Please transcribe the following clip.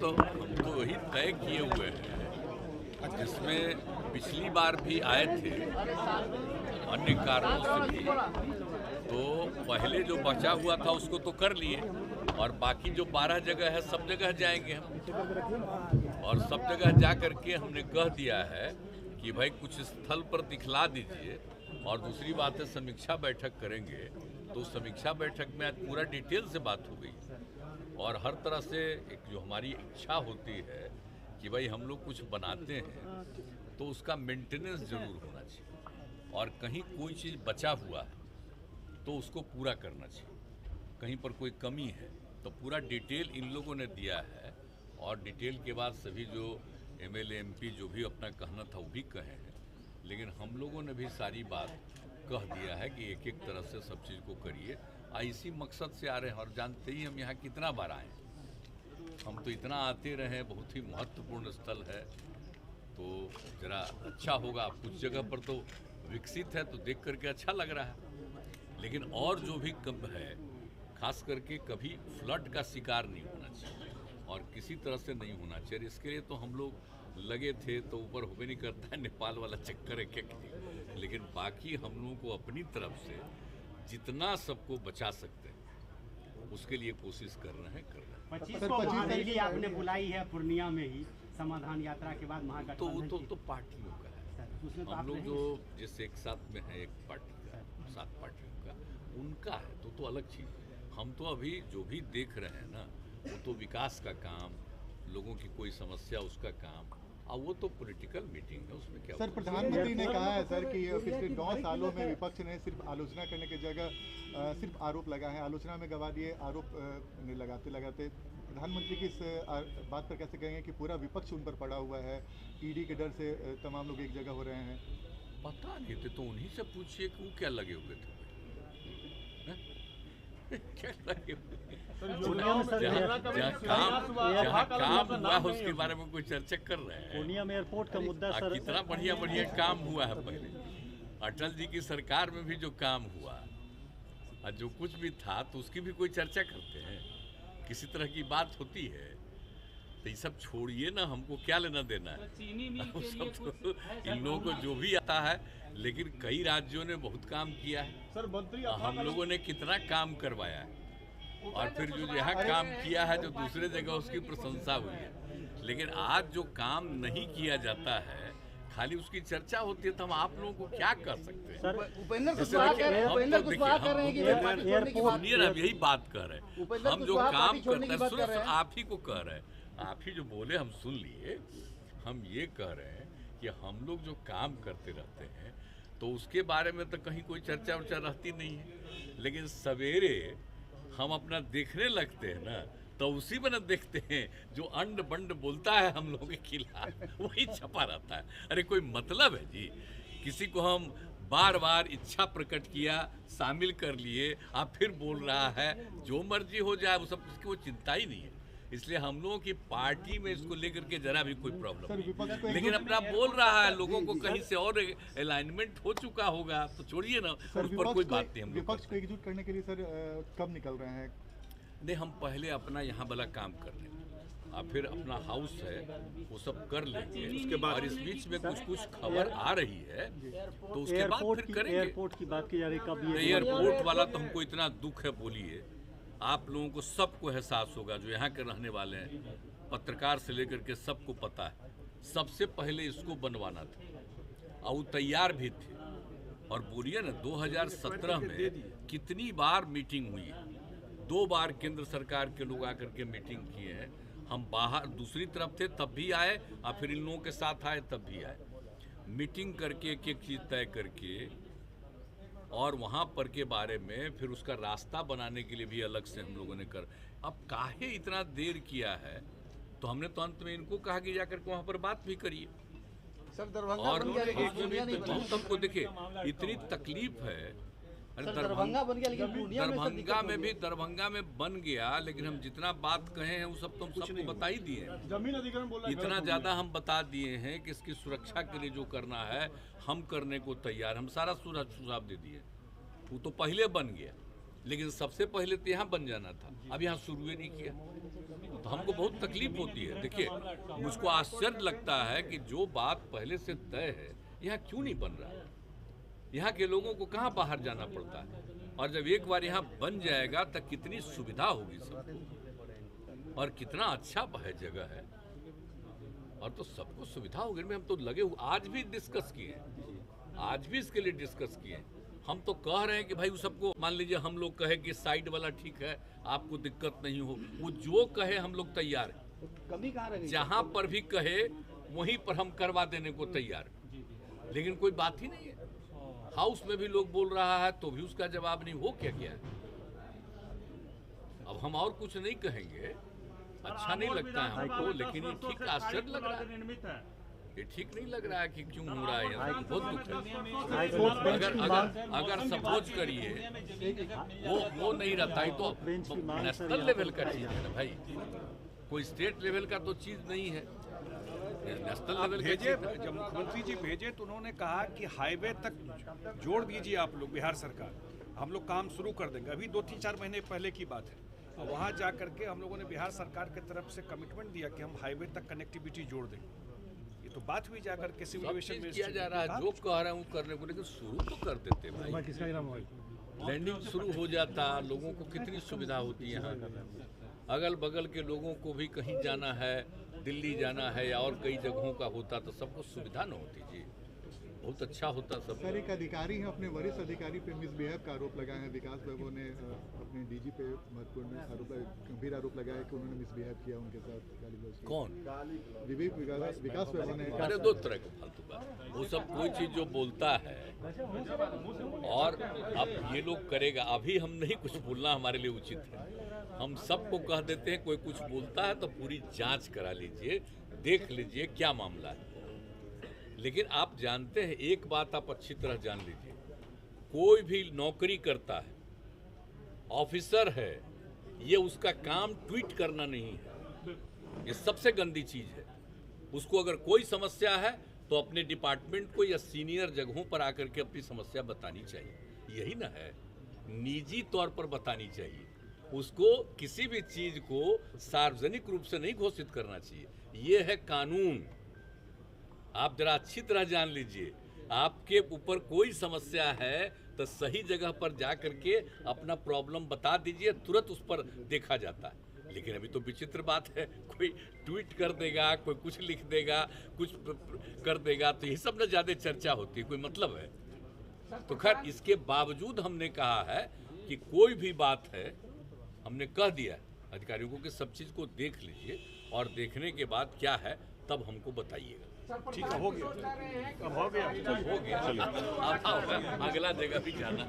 हम तो वही तय किए हुए हैं जिसमें पिछली बार भी आए थे अन्य कारणों से भी, तो पहले जो बचा हुआ था उसको तो कर लिए और बाकी जो 12 जगह है सब जगह जाएंगे हम। और सब जगह जा करके हमने कह दिया है कि भाई कुछ स्थल पर दिखला दीजिए। और दूसरी बात है समीक्षा बैठक करेंगे, तो समीक्षा बैठक में आज पूरा डिटेल से बात हो गई और हर तरह से एक जो हमारी इच्छा होती है कि भाई हम लोग कुछ बनाते हैं तो उसका मेंटेनेंस जरूर होना चाहिए और कहीं कोई चीज़ बचा हुआ है तो उसको पूरा करना चाहिए। कहीं पर कोई कमी है तो पूरा डिटेल इन लोगों ने दिया है और डिटेल के बाद सभी जो एमएलए एमपी जो भी अपना कहना था वो भी कहे हैं, लेकिन हम लोगों ने भी सारी बात कह दिया है कि एक एक तरह से सब चीज़ को करिए। इसी मकसद से आ रहे हैं और जानते ही हम यहाँ कितना बार आए, हम तो इतना आते रहे, बहुत ही महत्वपूर्ण स्थल है तो ज़रा अच्छा होगा। कुछ जगह पर तो विकसित है तो देख करके अच्छा लग रहा है, लेकिन और जो भी कम है खास करके कभी फ्लड का शिकार नहीं होना चाहिए और किसी तरह से नहीं होना चाहिए। इसके लिए तो हम लोग लगे थे, तो ऊपर होबे नहीं करता है नेपाल वाला चक्कर है, लेकिन बाकी हम लोगों को अपनी तरफ से जितना सबको बचा सकते हैं उसके लिए कोशिश कर रहे हैं। 25 को रैली आपने बुलाई है पूर्णिया में ही समाधान यात्रा के बाद महागठबंधन तो पार्टियों का है, उसमें तो हम लोग जो जिस एक साथ में है एक पार्टी का 7 पार्टियों का उनका है तो अलग चीज़ है। हम तो अभी जो भी देख रहे हैं ना वो तो विकास का काम, लोगों की कोई समस्या उसका काम, और वो तो पॉलिटिकल मीटिंग है उसमें क्या। सर प्रधानमंत्री ने कहा है सर कि पिछले 9 सालों में विपक्ष ने सिर्फ आलोचना करने की जगह सिर्फ आरोप लगा है, आलोचना में गवा दिए, आरोप लगाते लगाते प्रधानमंत्री की इस बात पर कैसे कहेंगे कि पूरा विपक्ष उन पर पड़ा हुआ है, ईडी के डर से तमाम लोग एक जगह हो रहे हैं। पता नहीं थे तो उन्हीं से पूछिए कि वो क्या लगे हुए थे क्या लगे जहाँ काम हुआ है उसके बारे में कोई चर्चा कर रहे हैं। पूर्णिया में एयरपोर्ट का मुद्दा सर, कितना बढ़िया काम हुआ है। पहले अटल जी की सरकार में भी जो काम हुआ और जो कुछ भी था तो उसकी भी कोई चर्चा करते हैं, किसी तरह की बात होती है। तो ये सब छोड़िए ना, हमको क्या लेना देना है। तो इन लोगों को जो भी आता है, लेकिन कई राज्यों ने बहुत काम किया है सर, मंत्री हम लोगों ने कितना काम करवाया है और फिर जो यहाँ काम किया है जो दूसरे जगह उसकी प्रशंसा हुई है। लेकिन आज जो काम नहीं किया जाता है खाली उसकी चर्चा होती है तो हम आप लोगों को क्या कर सकते हैं। सुनिए ना, यही बात कर रहे हैं हम जो काम करते हैं, सुनो आप ही को कह रहे हैं, आप ही जो बोले हम सुन लिए। हम ये कह रहे हैं कि हम लोग जो काम करते रहते हैं तो उसके बारे में तो कहीं कोई चर्चा वर्चा रहती नहीं है, लेकिन सवेरे हम अपना देखने लगते हैं ना तो उसी में न देखते हैं जो अंड बंड बोलता है हम लोगों के खिलाफ वही छपा रहता है। अरे कोई मतलब है जी, किसी को हम बार बार इच्छा प्रकट किया, शामिल कर लिए, आप फिर बोल रहा है जो मर्जी हो जाए, वो सब उसकी वो चिंता ही नहीं है। इसलिए हम लोगों की पार्टी में इसको लेकर के जरा भी कोई प्रॉब्लम नहीं, लेकिन अपना बोल रहा है, लोगों को कहीं से और अलाइनमेंट हो चुका होगा तो छोड़िए ना, उस पर कोई बात नहीं। हम विपक्ष को एकजुट करने के लिए सर कब निकल रहे हैं? नहीं, हम पहले अपना यहाँ वाला काम कर लेंगे और फिर अपना हाउस है वो सब कर लेंगे उसके बाद, और इस बीच में कुछ खबर आ रही है तो उसके बाद फिर करेंगे। एयरपोर्ट की बात की जा रही है, कब एयरपोर्ट वाला तो हमको इतना दुख है, बोलिए आप लोगों को सबको एहसास होगा जो यहाँ के रहने वाले हैं, पत्रकार से लेकर के सबको पता है, सबसे पहले इसको बनवाना था और वो तैयार भी थे। और बोलिए ना 2017 में कितनी बार मीटिंग हुई है, 2 बार केंद्र सरकार के लोग आकर के मीटिंग किए हैं। हम बाहर दूसरी तरफ थे तब भी आए और फिर इन लोगों के साथ आए तब भी आए, मीटिंग करके एक एक चीज़ तय करके और वहाँ पर के बारे में फिर उसका रास्ता बनाने के लिए भी अलग से हम लोगों ने कर। अब काहे इतना देर किया है तो हमने तो अंत में इनको कहा कि जाकर के वहाँ पर बात भी करिए। और बहुत हमको देखिए इतनी तकलीफ है। अरे दरभंगा में भी दरभंगा में बन गया, लेकिन हम जितना बात कहे हैं वो सब तो हम सबको बता ही दिए हैं। जमीन अधिग्रहण बोला, इतना ज़्यादा हम बता दिए हैं कि इसकी सुरक्षा के लिए जो करना है हम करने को तैयार, हम सारा सुझाव दे दिए। वो तो पहले बन गया, लेकिन सबसे पहले तो यहाँ बन जाना था, अब यहाँ शुरू ही नहीं किया। तो हमको बहुत तकलीफ होती है। देखिए, मुझको आश्चर्य लगता है कि जो बात पहले से तय है यहाँ क्यों नहीं बन रहा है। यहाँ के लोगों को कहाँ बाहर जाना पड़ता है, और जब एक बार यहाँ बन जाएगा तो कितनी सुविधा होगी सबको, और कितना अच्छा है जगह है, और तो सबको सुविधा होगी। हम तो लगे हुए, आज भी डिस्कस किए, आज भी इसके लिए डिस्कस किए। हम तो कह रहे हैं कि भाई वो सबको, मान लीजिए हम लोग कहे कि साइड वाला ठीक है, आपको दिक्कत नहीं हो, वो जो कहे हम लोग तैयार हैं। कमी कहाँ रह गई? जहाँ पर भी कहे वहीं पर हम करवा देने को तैयार हैं। लेकिन कोई बात ही नहीं है। हाउस में भी लोग बोल रहा है तो भी उसका जवाब नहीं। हो क्या गया? अब हम और कुछ नहीं कहेंगे, अच्छा नहीं लगता है हमको, लेकिन ये ठीक आश्चर्य लग रहा है। ये ठीक नहीं लग रहा है कि क्यों हो रहा है। यहाँ बहुत दुख है। अगर सपोज करिए वो नहीं रहता है तो नेशनल लेवल का चीज है ना भाई, कोई स्टेट लेवल का तो चीज नहीं है, नेशनल लेवल भेजे। जब मुख्यमंत्री जी भेजे तो उन्होंने कहा कि हाईवे तक जोड़ दीजिए आप लोग, बिहार सरकार, हम लोग काम शुरू कर देंगे। अभी 2-3-4 महीने पहले की बात है। वहाँ जा करके हम लोगों ने बिहार सरकार की तरफ से कमिटमेंट दिया कि हम हाईवे तक कनेक्टिविटी जोड़ देंगे। ये तो बात हुई जाकर के सिविल एविएशन में किया जा रहा है, जो कह रहा हूँ करने को, लेकिन शुरू तो कर देते भाई। लैंडिंग शुरू हो जाता, लोगों को कितनी सुविधा होती है। यहाँ अगल बगल के लोगों को भी कहीं जाना है, दिल्ली जाना है या और कई जगहों का होता तो सबको सुविधा न होती जी, बहुत अच्छा होता सब। सर, एक अधिकारी हैं, अपने वरिष्ठ अधिकारी पे मिसबिहेव का आरोप लगाए हैं। विकास बाबू ने अपने डीजी पे महत्वपूर्ण गंभीर आरोप लगाया कि उन्होंने मिसबिहेव किया उनके साथ। कौन? विकास बाबू ने। अरे दो तरह के फालतू बात, वो सब कोई चीज जो बोलता है और अब ये लोग करेगा। अभी हम नहीं कुछ बोलना हमारे लिए उचित है। हम सबको कह देते हैं कोई कुछ बोलता है तो पूरी जांच करा लीजिए, देख लीजिए क्या मामला है। लेकिन आप जानते हैं, एक बात आप अच्छी तरह जान लीजिए, कोई भी नौकरी करता है, ऑफिसर है, ये उसका काम ट्वीट करना नहीं है। ये सबसे गंदी चीज है। उसको अगर कोई समस्या है तो अपने डिपार्टमेंट को या सीनियर जगहों पर आकर के अपनी समस्या बतानी चाहिए। यही ना है, निजी तौर पर बतानी चाहिए। उसको किसी भी चीज को सार्वजनिक रूप से नहीं घोषित करना चाहिए। ये है कानून। आप जरा अच्छी तरह जान लीजिए, आपके ऊपर कोई समस्या है तो सही जगह पर जा करके अपना प्रॉब्लम बता दीजिए, तुरंत उस पर देखा जाता है। लेकिन अभी तो विचित्र बात है, कोई ट्वीट कर देगा, कोई कुछ लिख देगा, कुछ कर देगा, तो ये सब ना ज़्यादा चर्चा होती है, कोई मतलब है। तो खैर, इसके बावजूद हमने कहा है कि कोई भी बात है, हमने कह दिया अधिकारियों को कि सब चीज़ को देख लीजिए और देखने के बाद क्या है तब हमको बताइएगा। ठीक है, हो गया, अब हो गया, हो गया। अब अगला जगह भी जाना।